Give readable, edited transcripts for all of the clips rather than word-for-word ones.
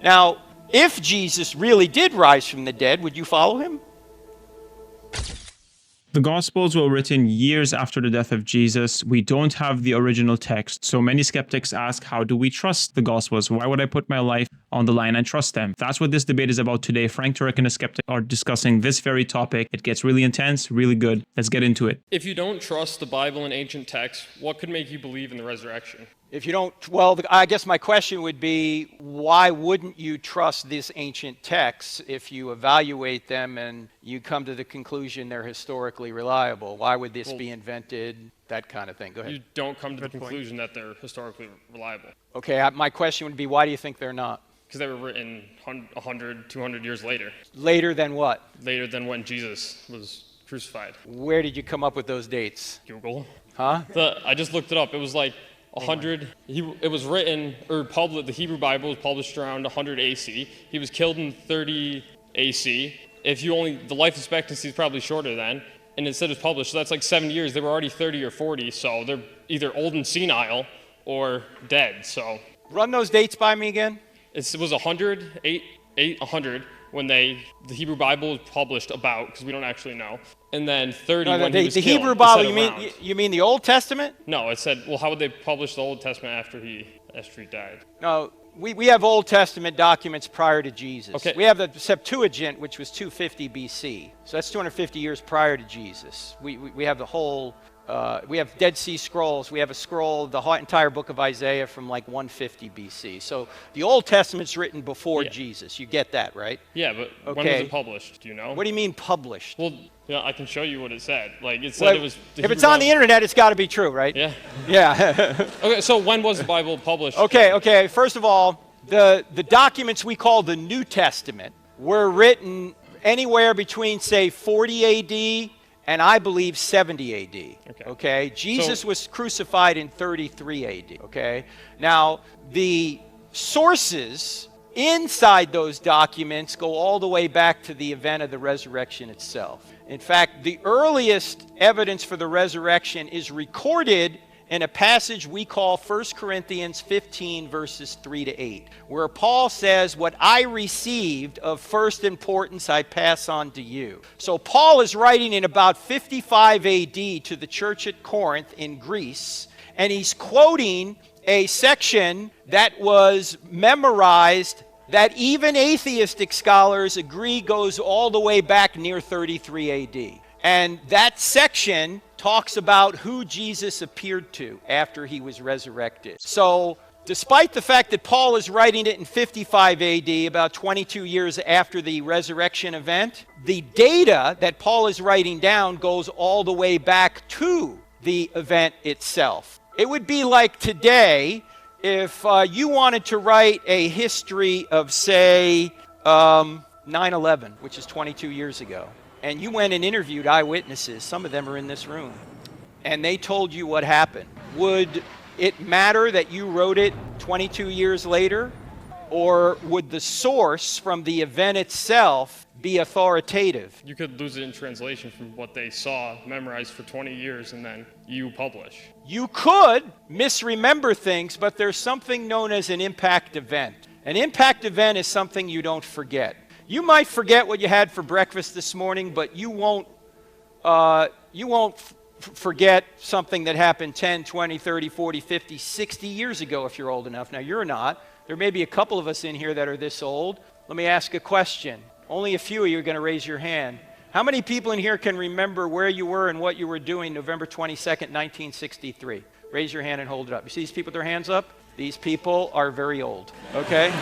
Now, if Jesus really did rise from the dead, would you follow him? The Gospels were written years after the death of Jesus. We don't have the original text. So many skeptics ask, how do we trust the Gospels? Why would I put my life on the line and trust them? That's what this debate is about today. Frank Turek and a skeptic are discussing this very topic. It gets really intense, really good. Let's get into it. If you don't trust the Bible and ancient texts, what could make you believe in the resurrection? If you don't, well, I guess my question would be, why wouldn't you trust these ancient texts if you evaluate them and you come to the conclusion they're historically reliable? Why would this be invented? That kind of thing. Go ahead. You don't come to the conclusion that they're historically reliable. Okay, my question would be, why do you think they're not? Because they were written 100, 200 years later. Later than what? Later than when Jesus was crucified. Where did you come up with those dates? Google. Huh? I just looked it up. It was like 100. It was written or published. The Hebrew Bible was published around 100 AC. He was killed in 30 AC. The life expectancy is probably shorter then. And it said it was published, so that's like 7 years. They were already 30 or 40, so they're either old and senile or dead. So run those dates by me again. It was 100 when the Hebrew Bible was published about, because we don't actually know. And then 30 when he was the killed. Hebrew Bible, you mean the Old Testament? No, it said, well, how would they publish the Old Testament after he died? No, we have Old Testament documents prior to Jesus. Okay. We have the Septuagint, which was 250 BC. So that's 250 years prior to Jesus. We have the whole, we have Dead Sea Scrolls. We have a scroll, the entire book of Isaiah from like 150 BC. So the Old Testament's written before Jesus. You get that, right? Yeah, but when was it published? Do you know? What do you mean published? Well, yeah, I can show you what it said. Like it said it was. If it's on the internet, it's got to be true, right? Yeah. Yeah. Okay, so when was the Bible published? Okay. First of all, the documents we call the New Testament were written anywhere between, say, 40 AD and I believe 70 AD. Okay. Jesus was crucified in 33 AD. Okay. Now, the sources inside those documents go all the way back to the event of the resurrection itself. In fact, the earliest evidence for the resurrection is recorded in a passage we call 1 Corinthians 15, verses 3 to 8, where Paul says, what I received of first importance I pass on to you. So Paul is writing in about 55 AD to the church at Corinth in Greece, and he's quoting a section that was memorized that even atheistic scholars agree goes all the way back near 33 AD. And that section talks about who Jesus appeared to after he was resurrected. So, despite the fact that Paul is writing it in 55 AD, about 22 years after the resurrection event, the data that Paul is writing down goes all the way back to the event itself. It would be like today if you wanted to write a history of, say, 9/11, which is 22 years ago, and you went and interviewed eyewitnesses, some of them are in this room, and they told you what happened. Would it matter that you wrote it 22 years later? Or would the source from the event itself be authoritative? You could lose it in translation from what they saw memorized for 20 years and then you publish. You could misremember things, but there's something known as an impact event. An impact event is something you don't forget. You might forget what you had for breakfast this morning, but you won't forget something that happened 10, 20, 30, 40, 50, 60 years ago if you're old enough. Now, you're not. There may be a couple of us in here that are this old. Let me ask a question. Only a few of you are going to raise your hand. How many people in here can remember where you were and what you were doing November 22nd, 1963? Raise your hand and hold it up. You see these people with their hands up? These people are very old, okay?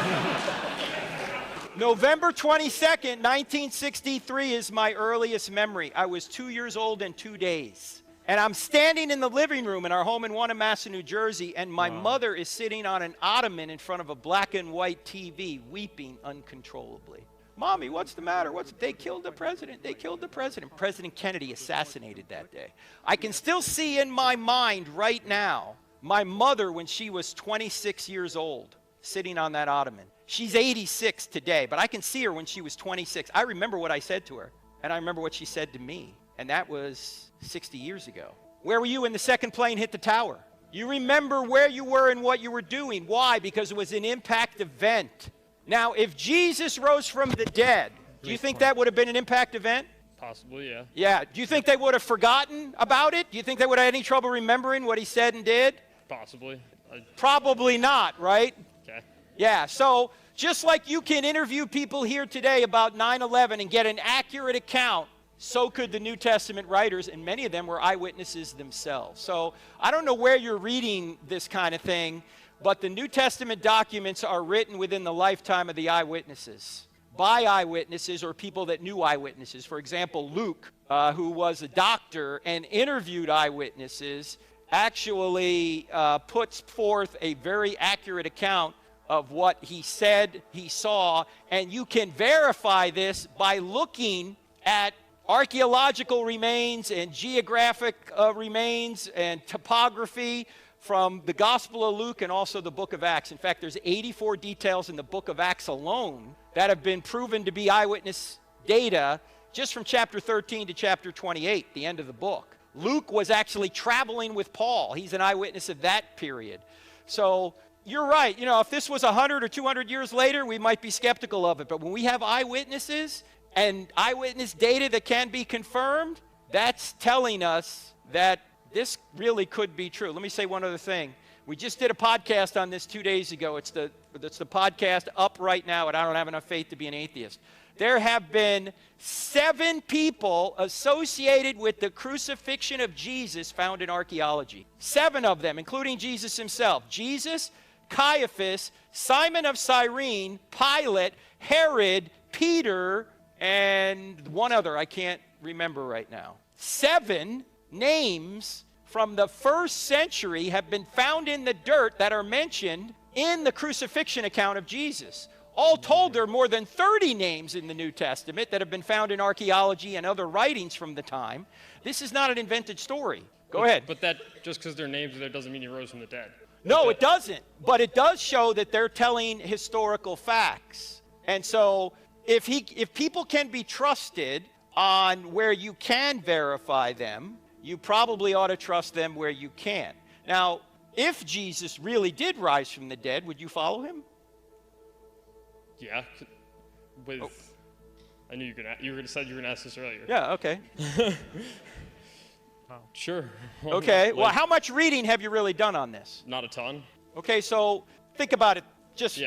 November 22nd, 1963 is my earliest memory. I was 2 years old and 2 days. And I'm standing in the living room in our home in Wanamassett, New Jersey, and my mother is sitting on an ottoman in front of a black and white TV, weeping uncontrollably. Mommy, what's the matter? They killed the president. They killed the president. President Kennedy assassinated that day. I can still see in my mind right now my mother when she was 26 years old, sitting on that ottoman. She's 86 today, but I can see her when she was 26. I remember what I said to her, and I remember what she said to me, and that was 60 years ago. Where were you when the second plane hit the tower? You remember where you were and what you were doing. Why? Because it was an impact event. Now, if Jesus rose from the dead, do you think that would have been an impact event? Possibly, yeah. Yeah. Do you think they would have forgotten about it? Do you think they would have had any trouble remembering what he said and did? Possibly. Probably not, right? Okay. Yeah. So just like you can interview people here today about 9/11 and get an accurate account, so could the New Testament writers, and many of them were eyewitnesses themselves. So I don't know where you're reading this kind of thing, but the New Testament documents are written within the lifetime of the eyewitnesses, by eyewitnesses or people that knew eyewitnesses. For example, Luke, who was a doctor and interviewed eyewitnesses, actually puts forth a very accurate account of what he said he saw, and you can verify this by looking at archaeological remains and geographic remains and topography from the Gospel of Luke and also the book of Acts. In fact, there's 84 details in the book of Acts alone that have been proven to be eyewitness data just from chapter 13 to chapter 28, the end of the book. Luke was actually traveling with Paul. He's an eyewitness of that period. So you're right. You know, if this was 100 or 200 years later, we might be skeptical of it. But when we have eyewitnesses and eyewitness data that can be confirmed, that's telling us that this really could be true. Let me say one other thing. We just did a podcast on this 2 days ago. It's the podcast up right now, and I don't have enough faith to be an atheist. There have been 7 people associated with the crucifixion of Jesus found in archaeology. 7 of them, including Jesus himself. Jesus, Caiaphas, Simon of Cyrene, Pilate, Herod, Peter, and one other I can't remember right now. 7 names from the first century have been found in the dirt that are mentioned in the crucifixion account of Jesus. All told, there are more than 30 names in the New Testament that have been found in archaeology and other writings from the time. This is not an invented story. Go ahead. But that, just because their names are there doesn't mean he rose from the dead. No, it doesn't. But it does show that they're telling historical facts. And so if people can be trusted on where you can verify them, you probably ought to trust them where you can. Now, if Jesus really did rise from the dead, would you follow him? Yeah. I knew you were going to say you were going to ask this earlier. Yeah, okay. Sure. Okay, well, how much reading have you really done on this? Not a ton. Okay, so think about it just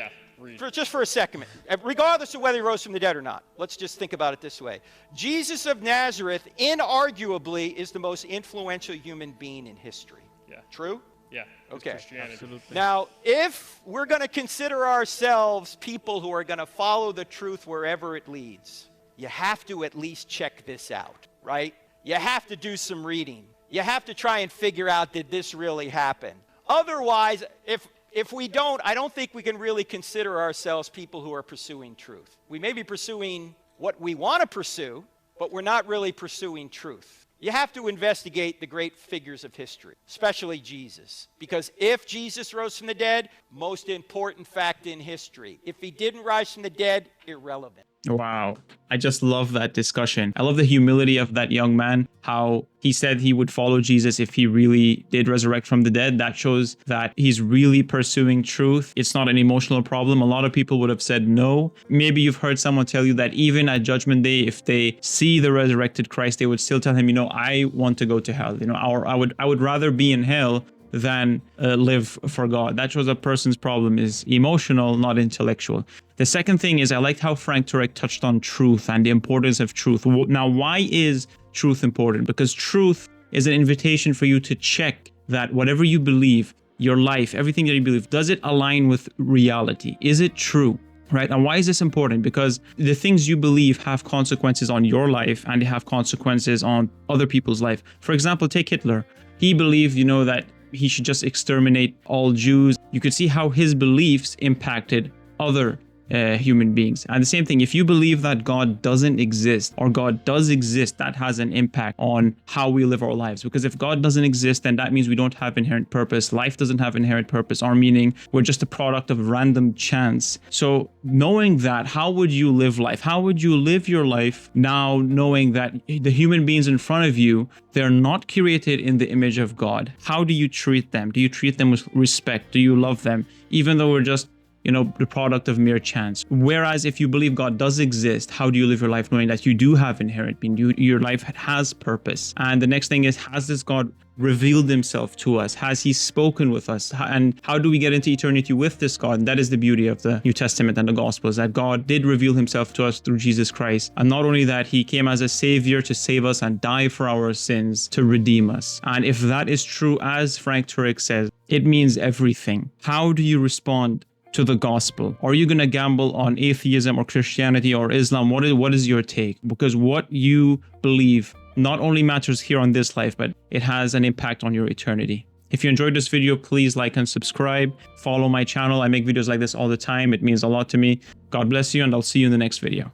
for a second. Regardless of whether he rose from the dead or not, let's just think about it this way. Jesus of Nazareth, inarguably, is the most influential human being in history. Yeah. True? Yeah. Okay. Christianity. Absolutely. Now, if we're going to consider ourselves people who are going to follow the truth wherever it leads, you have to at least check this out, right? You have to do some reading. You have to try and figure out, did this really happen? Otherwise, if we don't, I don't think we can really consider ourselves people who are pursuing truth. We may be pursuing what we want to pursue, but we're not really pursuing truth. You have to investigate the great figures of history, especially Jesus. Because if Jesus rose from the dead, most important fact in history. If he didn't rise from the dead, irrelevant. Wow. I just love that discussion. I love the humility of that young man, how he said he would follow Jesus if he really did resurrect from the dead. That shows that he's really pursuing truth. It's not an emotional problem. A lot of people would have said no. Maybe you've heard someone tell you that even at Judgment Day, if they see the resurrected Christ, they would still tell him, I want to go to hell. Or I would rather be in hell than live for God. That shows a person's problem is emotional, not intellectual. The second thing is I liked how Frank Turek touched on truth and the importance of truth. Now, why is truth important? Because truth is an invitation for you to check that whatever you believe, your life, everything that you believe, does it align with reality? Is it true? Right? And why is this important? Because the things you believe have consequences on your life and they have consequences on other people's life. For example, take Hitler. He believed, that he should just exterminate all Jews. You could see how his beliefs impacted other human beings. And the same thing, if you believe that God doesn't exist or God does exist, that has an impact on how we live our lives. Because if God doesn't exist, then that means we don't have inherent purpose. Life doesn't have inherent purpose or meaning. We're just a product of random chance. So knowing that, how would you live life? How would you live your life now knowing that the human beings in front of you, they're not created in the image of God? How do you treat them? Do you treat them with respect? Do you love them? Even though we're just the product of mere chance. Whereas if you believe God does exist, how do you live your life knowing that you do have inherent being? Your life has purpose. And the next thing is, has this God revealed himself to us? Has he spoken with us? And how do we get into eternity with this God? And that is the beauty of the New Testament and the Gospels, that God did reveal himself to us through Jesus Christ. And not only that, he came as a savior to save us and die for our sins to redeem us. And if that is true, as Frank Turek says, it means everything. How do you respond to the gospel? Are you going to gamble on atheism or Christianity or Islam? What is your take? Because what you believe not only matters here on this life, but it has an impact on your eternity. If you enjoyed this video, please like and subscribe. Follow my channel. I make videos like this all the time. It means a lot to me. God bless you, and I'll see you in the next video.